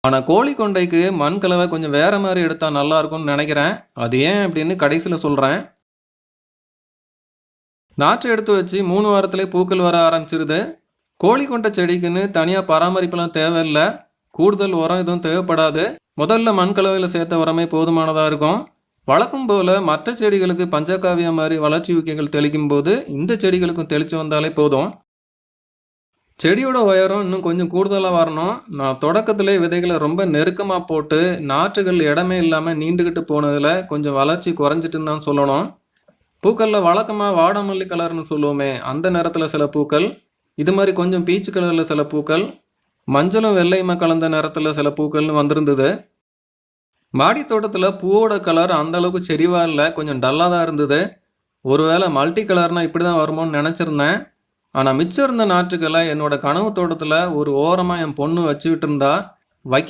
ஆனா கோழி கொண்டைக்கு மண் கலவை கொஞ்சம் வேற மாதிரி எடுத்தா நல்லா இருக்கும்னு நினைக்கிறேன். அது ஏன் அப்படின்னு கடைசியில சொல்றேன். நாற்று எடுத்து வச்சு 3 வாரத்திலே பூக்கள் வர ஆரம்பிச்சிருது. கோழி கொண்ட செடிக்குன்னு தனியா பராமரிப்புலாம் தேவையில்ல. கூடுதல் உரம் எதுவும் தேவைப்படாது. முதல்ல மண் கலவையில் சேர்த்த உரமே போதுமானதா இருக்கும். வழக்கம் போல மற்ற செடிகளுக்கு பஞ்சகாவியம் மாதிரி வளர்ச்சி ஊக்கிகள் தெளிக்கும் போது இந்த செடிகளுக்கும் தெளிச்சு வந்தாலே போதும். செடியோட உயரம் இன்னும் கொஞ்சம் கூடுதலா வரணும். நான் தொடக்கத்திலே விதைகள ரொம்ப நெருக்கமா போட்டு, நாற்றுகள் இடமே இல்லாம நீண்டுகிட்டு போனதுல கொஞ்சம் வளர்ச்சி குறைஞ்சிட்டுன்னு தான் சொல்லணும். பூக்கள்ல வழக்கமா வாடாமல்லி கலர்ன்னு சொல்லுவோமே, அந்த நிறத்துல சில பூக்கள், இது மாரி கொஞ்சம் பீச் கலர்ல சில பூக்கள், மஞ்சளும் வெள்ளையுமா கலந்த நிறத்துல சில பூக்கள்னு வந்திருந்தது. மாடி தோட்டத்துல பூவோட கலர் அந்த அளவுக்கு செறிவா இல்ல, கொஞ்சம் டல்லா தான் இருந்தது. ஒருவேளை மல்டி கலர்னா இப்படிதான் வருமோன்னு நினைச்சிருந்தேன். ஆனா மிச்சம் இருந்த நாற்றுக்களை என்னோட கனவு தோட்டத்துல ஒரு ஓரமா என் பொண்ணு வச்சுக்கிட்டு இருந்தா. வைக்கும்